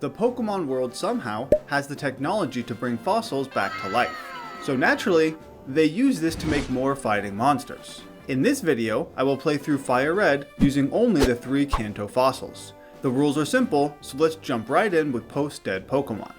The Pokemon world somehow has the technology to bring fossils back to life. So naturally, they use this to make more fighting monsters. In this video, I will play through Fire Red using only the 3 Kanto fossils. The rules are simple, so let's jump right in with post-dead Pokemon.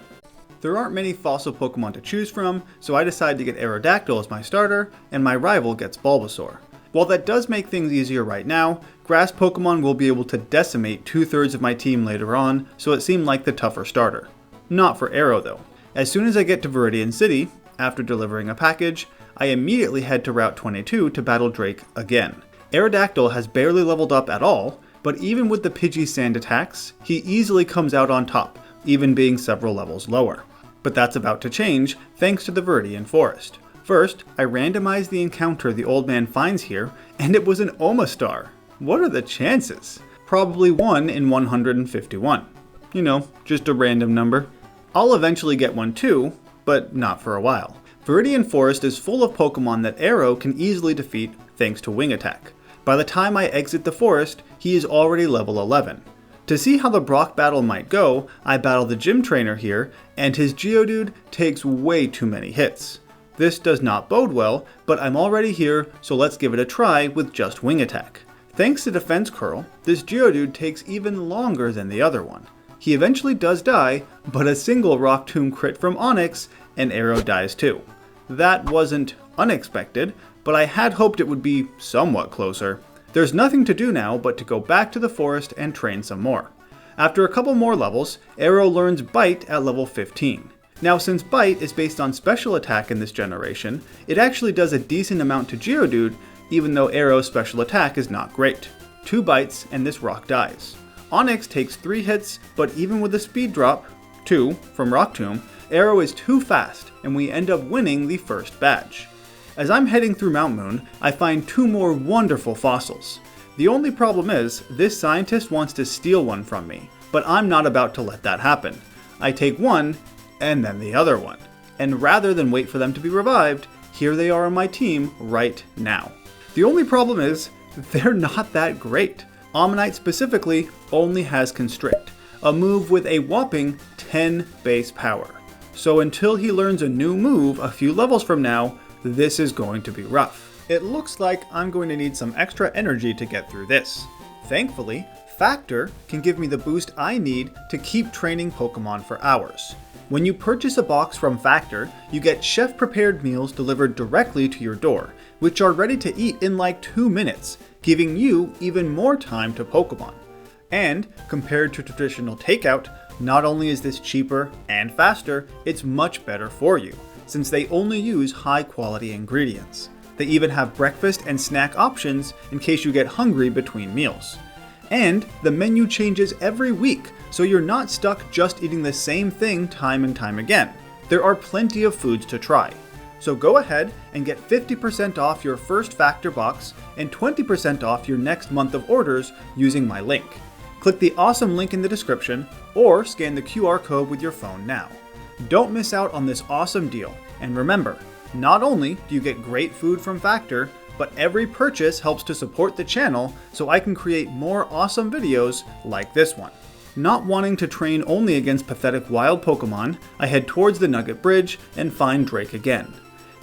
There aren't many fossil Pokemon to choose from, so I decided to get Aerodactyl as my starter, and my rival gets Bulbasaur. While that does make things easier right now, grass Pokemon will be able to decimate 2/3 of my team later on, so it seemed like the tougher starter. Not for Aero though. As soon as I get to Viridian City, after delivering a package, I immediately head to Route 22 to battle Drake again. Aerodactyl has barely leveled up at all, but even with the Pidgey Sand attacks, he easily comes out on top, even being several levels lower. But that's about to change thanks to the Viridian Forest. First, I randomized the encounter the old man finds here, and it was an Omastar. What are the chances? Probably 1 in 151. You know, just a random number. I'll eventually get one too, but not for a while. Viridian Forest is full of Pokemon that Aero can easily defeat thanks to Wing Attack. By the time I exit the forest, he is already level 11. To see how the Brock battle might go, I battle the gym trainer here, and his Geodude takes way too many hits. This does not bode well, but I'm already here, so let's give it a try with just Wing Attack. Thanks to Defense Curl, this Geodude takes even longer than the other one. He eventually does die, but a single Rock Tomb crit from Onix, and Aero dies too. That wasn't unexpected, but I had hoped it would be somewhat closer. There's nothing to do now but to go back to the forest and train some more. After a couple more levels, Aero learns Bite at level 15. Now since Bite is based on special attack in this generation, it actually does a decent amount to Geodude, even though Aero's special attack is not great. 2 bites and this rock dies. Onix takes 3 hits, but even with a speed drop, 2, from Rock Tomb, Aero is too fast and we end up winning the first badge. As I'm heading through Mount Moon, I find 2 more wonderful fossils. The only problem is, this scientist wants to steal one from me, but I'm not about to let that happen. I take one, and then the other one. And rather than wait for them to be revived, here they are on my team right now. The only problem is, they're not that great. Omanyte specifically only has Constrict, a move with a whopping 10 base power. So until he learns a new move a few levels from now, this is going to be rough. It looks like I'm going to need some extra energy to get through this. Thankfully, Factor can give me the boost I need to keep training Pokemon for hours. When you purchase a box from Factor, you get chef-prepared meals delivered directly to your door, which are ready to eat in like 2 minutes, giving you even more time to Pokemon. And, compared to traditional takeout, not only is this cheaper and faster, it's much better for you, since they only use high-quality ingredients. They even have breakfast and snack options in case you get hungry between meals. And the menu changes every week, so you're not stuck just eating the same thing time and time again. There are plenty of foods to try. So go ahead and get 50% off your first Factor box and 20% off your next month of orders using my link. Click the awesome link in the description or scan the QR code with your phone now. Don't miss out on this awesome deal. And remember, not only do you get great food from Factor, but every purchase helps to support the channel so I can create more awesome videos like this one. Not wanting to train only against pathetic wild Pokemon, I head towards the Nugget Bridge and find Drake again.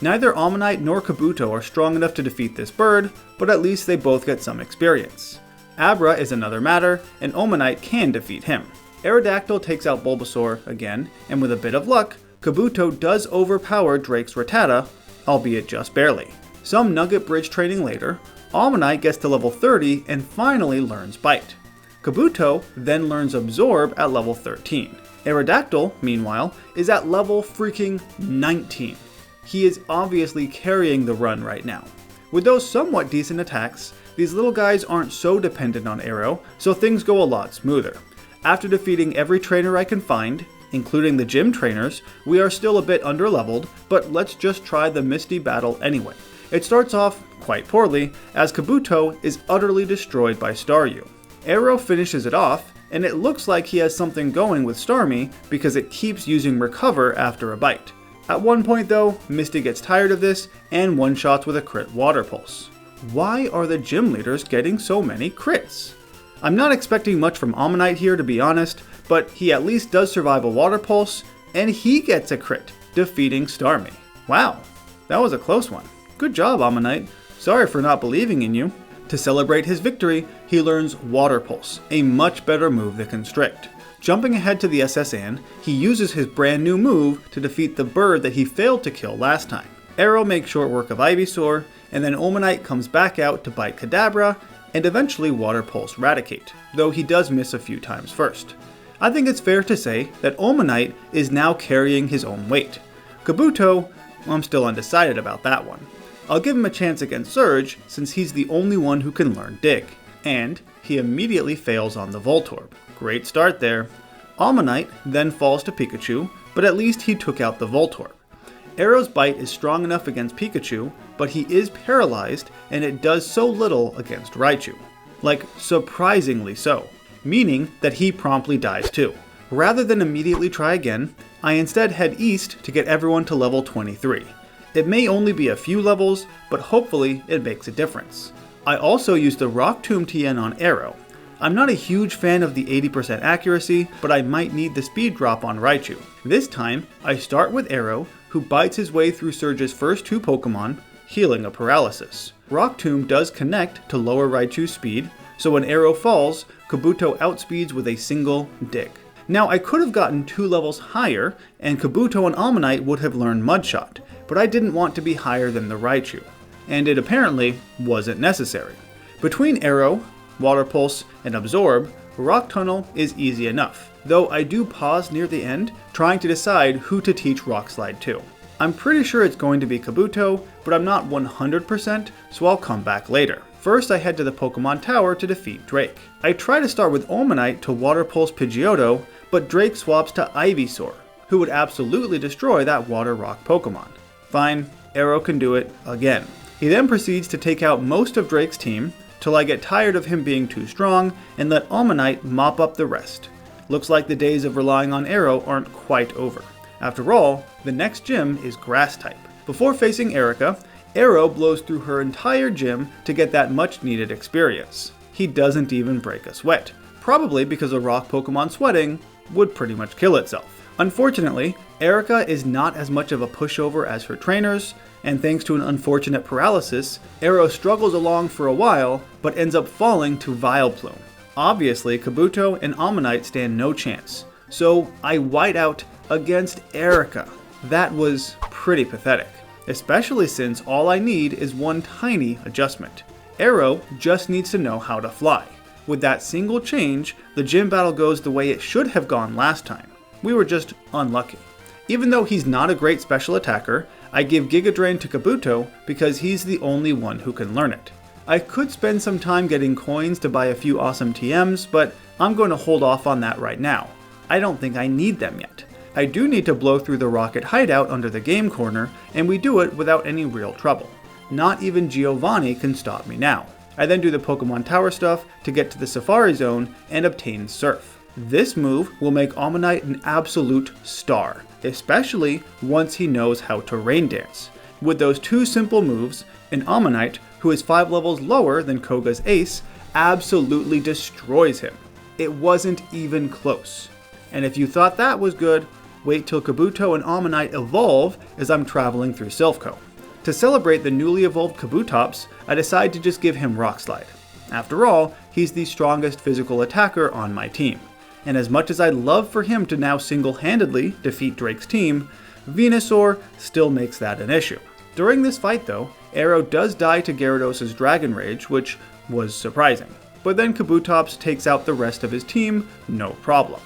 Neither Omanyte nor Kabuto are strong enough to defeat this bird, but at least they both get some experience. Abra is another matter, and Omanyte can defeat him. Aerodactyl takes out Bulbasaur again, and with a bit of luck, Kabuto does overpower Drake's Rattata, albeit just barely. Some Nugget Bridge training later, Omanyte gets to level 30 and finally learns Bite. Kabuto then learns Absorb at level 13. Aerodactyl, meanwhile, is at level freaking 19. He is obviously carrying the run right now. With those somewhat decent attacks, these little guys aren't so dependent on Aero, so things go a lot smoother. After defeating every trainer I can find, including the gym trainers, we are still a bit underleveled, but let's just try the Misty battle anyway. It starts off quite poorly, as Kabuto is utterly destroyed by Staryu. Aero finishes it off, and it looks like he has something going with Starmie because it keeps using Recover after a bite. At one point though, Misty gets tired of this and one-shots with a crit Water Pulse. Why are the gym leaders getting so many crits? I'm not expecting much from Omanyte here, to be honest, but he at least does survive a water pulse, and he gets a crit, defeating Starmie. Wow, that was a close one. Good job, Ammonite. Sorry for not believing in you. To celebrate his victory, he learns Water Pulse, a much better move than Constrict. Jumping ahead to the SS Anne, he uses his brand new move to defeat the bird that he failed to kill last time. Arrow makes short work of Ivysaur, and then Omanyte comes back out to bite Kadabra, and eventually Water Pulse Raticate, though he does miss a few times first. I think it's fair to say that Omanyte is now carrying his own weight. Kabuto, I'm still undecided about that one. I'll give him a chance against Surge, since he's the only one who can learn Dig. And he immediately fails on the Voltorb. Great start there. Ammonite then falls to Pikachu, but at least he took out the Voltorb. Arrow's bite is strong enough against Pikachu, but he is paralyzed, and it does so little against Raichu. Like, surprisingly so. Meaning that he promptly dies too. Rather than immediately try again, I instead head east to get everyone to level 23. It may only be a few levels, but hopefully it makes a difference. I also use the Rock Tomb TN on Arrow. I'm not a huge fan of the 80% accuracy, but I might need the speed drop on Raichu. This time, I start with Arrow, who bites his way through Surge's first 2 Pokemon, healing a paralysis. Rock Tomb does connect to lower Raichu's speed, so when Arrow falls, Kabuto outspeeds with a single Dig. Now I could have gotten 2 levels higher, and Kabuto and Ammonite would have learned Mudshot, but I didn't want to be higher than the Raichu, and it apparently wasn't necessary. Between Arrow, Water Pulse, and Absorb, Rock Tunnel is easy enough, though I do pause near the end, trying to decide who to teach Rock Slide to. I'm pretty sure it's going to be Kabuto, but I'm not 100%, so I'll come back later. First I head to the Pokemon Tower to defeat Drake. I try to start with Omanyte to Water Pulse Pidgeotto, but Drake swaps to Ivysaur, who would absolutely destroy that Water Rock Pokemon. Fine, Arrow can do it again. He then proceeds to take out most of Drake's team, till I get tired of him being too strong, and let Ammonite mop up the rest. Looks like the days of relying on Arrow aren't quite over. After all, the next gym is Grass type. Before facing Erica, Arrow blows through her entire gym to get that much needed experience. He doesn't even break a sweat, probably because a rock Pokemon sweating would pretty much kill itself. Unfortunately, Erica is not as much of a pushover as her trainers, and thanks to an unfortunate paralysis, Arrow struggles along for a while, but ends up falling to Vileplume. Obviously, Kabuto and Ammonite stand no chance, so I white out against Erica. That was pretty pathetic, especially since all I need is one tiny adjustment. Arrow just needs to know how to fly. With that single change, the gym battle goes the way it should have gone last time. We were just unlucky. Even though he's not a great special attacker, I give Giga Drain to Kabuto because he's the only one who can learn it. I could spend some time getting coins to buy a few awesome TMs, but I'm going to hold off on that right now. I don't think I need them yet. I do need to blow through the rocket hideout under the game corner, and we do it without any real trouble. Not even Giovanni can stop me now. I then do the Pokemon Tower stuff to get to the Safari Zone and obtain Surf. This move will make Ammonite an absolute star, especially once he knows how to Rain Dance. With those 2 simple moves, an Ammonite, who is 5 levels lower than Koga's Ace, absolutely destroys him. It wasn't even close. And if you thought that was good, wait till Kabuto and Ammonite evolve as I'm traveling through Silphco. To celebrate the newly evolved Kabutops, I decide to just give him Rock Slide. After all, he's the strongest physical attacker on my team. And as much as I'd love for him to now single-handedly defeat Drake's team, Venusaur still makes that an issue. During this fight though, Arrow does die to Gyarados' Dragon Rage, which was surprising. But then Kabutops takes out the rest of his team, no problem.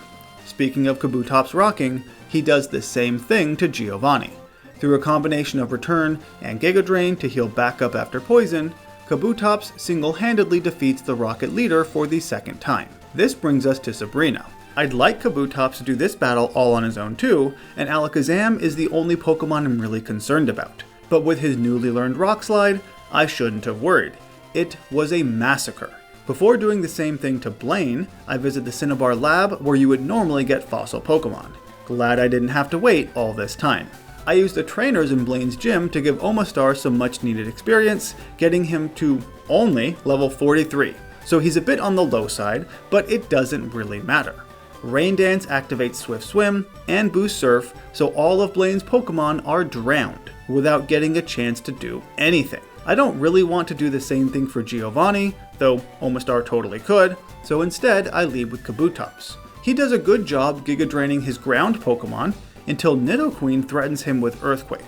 Speaking of Kabutops rocking, he does the same thing to Giovanni. Through a combination of Return and Giga Drain to heal back up after poison, Kabutops single-handedly defeats the Rocket Leader for the second time. This brings us to Sabrina. I'd like Kabutops to do this battle all on his own too, and Alakazam is the only Pokemon I'm really concerned about. But with his newly learned Rock Slide, I shouldn't have worried. It was a massacre. Before doing the same thing to Blaine, I visit the Cinnabar lab where you would normally get fossil Pokemon. Glad I didn't have to wait all this time. I used the trainers in Blaine's gym to give Omastar some much needed experience, getting him to only level 43. So he's a bit on the low side, but it doesn't really matter. Rain Dance activates Swift Swim and boosts Surf, so all of Blaine's Pokemon are drowned without getting a chance to do anything. I don't really want to do the same thing for Giovanni, though Omastar totally could, so instead I lead with Kabutops. He does a good job Giga Draining his ground Pokemon until Nidoqueen threatens him with Earthquake.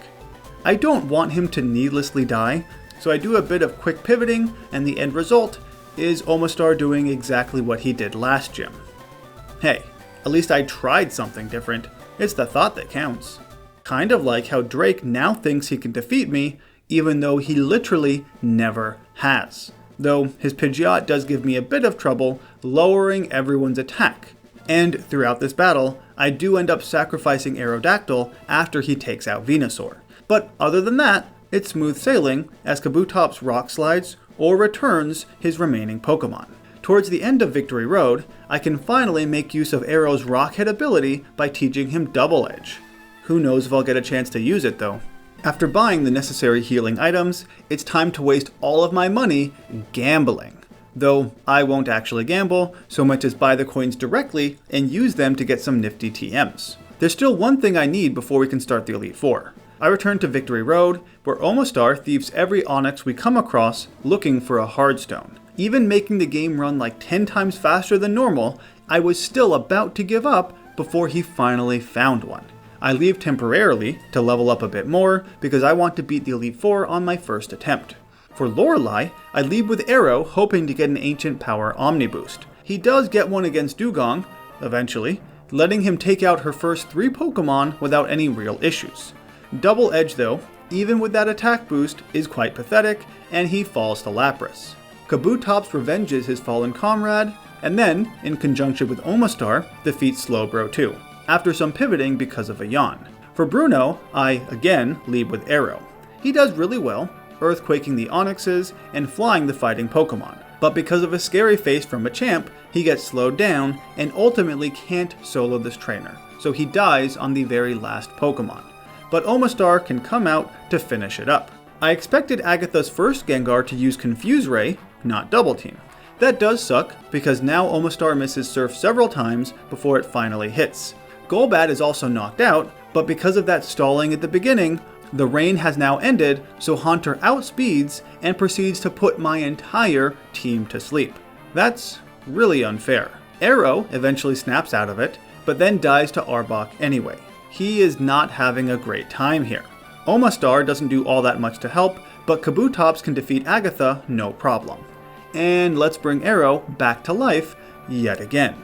I don't want him to needlessly die, so I do a bit of quick pivoting, and the end result is Omastar doing exactly what he did last gym. Hey, at least I tried something different. It's the thought that counts. Kind of like how Drake now thinks he can defeat me, even though he literally never has. Though his Pidgeot does give me a bit of trouble, lowering everyone's attack. And throughout this battle, I do end up sacrificing Aerodactyl after he takes out Venusaur. But other than that, it's smooth sailing as Kabutops rock slides or returns his remaining Pokemon. Towards the end of Victory Road, I can finally make use of Arrow's Rock Hit ability by teaching him Double Edge. Who knows if I'll get a chance to use it though. After buying the necessary healing items, it's time to waste all of my money gambling. Though I won't actually gamble, so much as buy the coins directly and use them to get some nifty TMs. There's still one thing I need before we can start the Elite Four. I return to Victory Road, where Omastar thieves every Onix we come across looking for a Hardstone. Even making the game run like 10 times faster than normal, I was still about to give up before he finally found one. I leave temporarily to level up a bit more because I want to beat the Elite Four on my first attempt. For Lorelei, I leave with Arrow hoping to get an Ancient Power Omni Boost. He does get one against Dugong, eventually, letting him take out her first 3 Pokemon without any real issues. Double Edge though, even with that attack boost, is quite pathetic, and he falls to Lapras. Kabutops revenges his fallen comrade, and then, in conjunction with Omastar, defeats Slowbro too, after some pivoting because of a yawn. For Bruno, I, again, lead with Arrow. He does really well, earthquaking the Onixes and flying the fighting Pokemon, but because of a scary face from a champ, he gets slowed down and ultimately can't solo this trainer, so he dies on the very last Pokemon. But Omastar can come out to finish it up. I expected Agatha's first Gengar to use Confuse Ray, not Double Team. That does suck, because now Omastar misses Surf several times before it finally hits. Golbat is also knocked out, but because of that stalling at the beginning, the rain has now ended, so Haunter outspeeds and proceeds to put my entire team to sleep. That's really unfair. Arrow eventually snaps out of it, but then dies to Arbok anyway. He is not having a great time here. Omastar doesn't do all that much to help, but Kabutops can defeat Agatha no problem. And let's bring Arrow back to life yet again.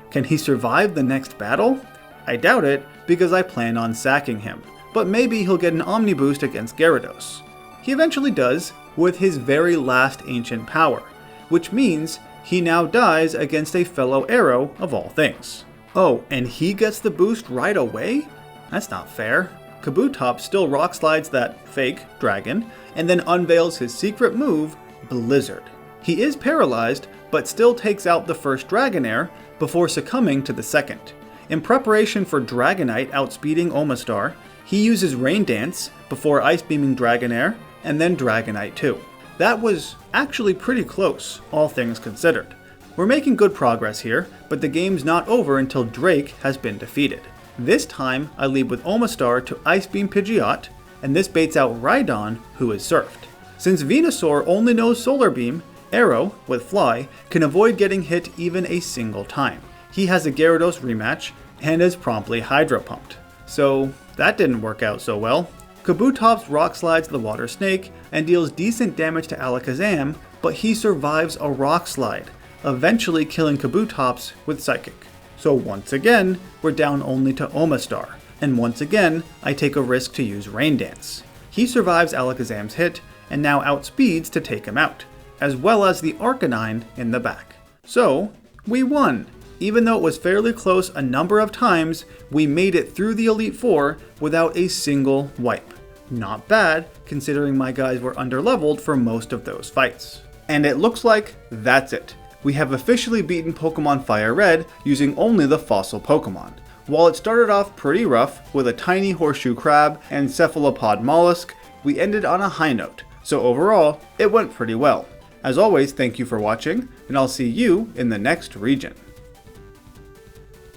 Can he survive the next battle? I doubt it, because I plan on sacking him, but maybe he'll get an Omni Boost against Gyarados. He eventually does, with his very last Ancient Power, which means he now dies against a fellow Arrow of all things. Oh, and he gets the boost right away? That's not fair. Kabutops still rock slides that fake dragon, and then unveils his secret move, Blizzard. He is paralyzed, but still takes out the first Dragonair before succumbing to the second. In preparation for Dragonite outspeeding Omastar, he uses Rain Dance before Ice Beaming Dragonair, and then Dragonite too. That was actually pretty close, all things considered. We're making good progress here, but the game's not over until Drake has been defeated. This time, I lead with Omastar to Ice Beam Pidgeot, and this baits out Rhydon, who is surfed. Since Venusaur only knows Solar Beam, Arrow, with Fly, can avoid getting hit even a single time. He has a Gyarados rematch, and is promptly Hydro Pumped. So that didn't work out so well. Kabutops rock slides the Water Snake, and deals decent damage to Alakazam, but he survives a Rock Slide, eventually killing Kabutops with Psychic. So once again, we're down only to Omastar, and once again, I take a risk to use Rain Dance. He survives Alakazam's hit, and now outspeeds to take him out, as well as the Arcanine in the back. So, we won! Even though it was fairly close a number of times, we made it through the Elite Four without a single wipe. Not bad, considering my guys were underleveled for most of those fights. And it looks like that's it. We have officially beaten Pokemon Fire Red using only the fossil Pokemon. While it started off pretty rough with a tiny horseshoe crab and cephalopod mollusk, we ended on a high note, so overall, it went pretty well. As always, thank you for watching, and I'll see you in the next region.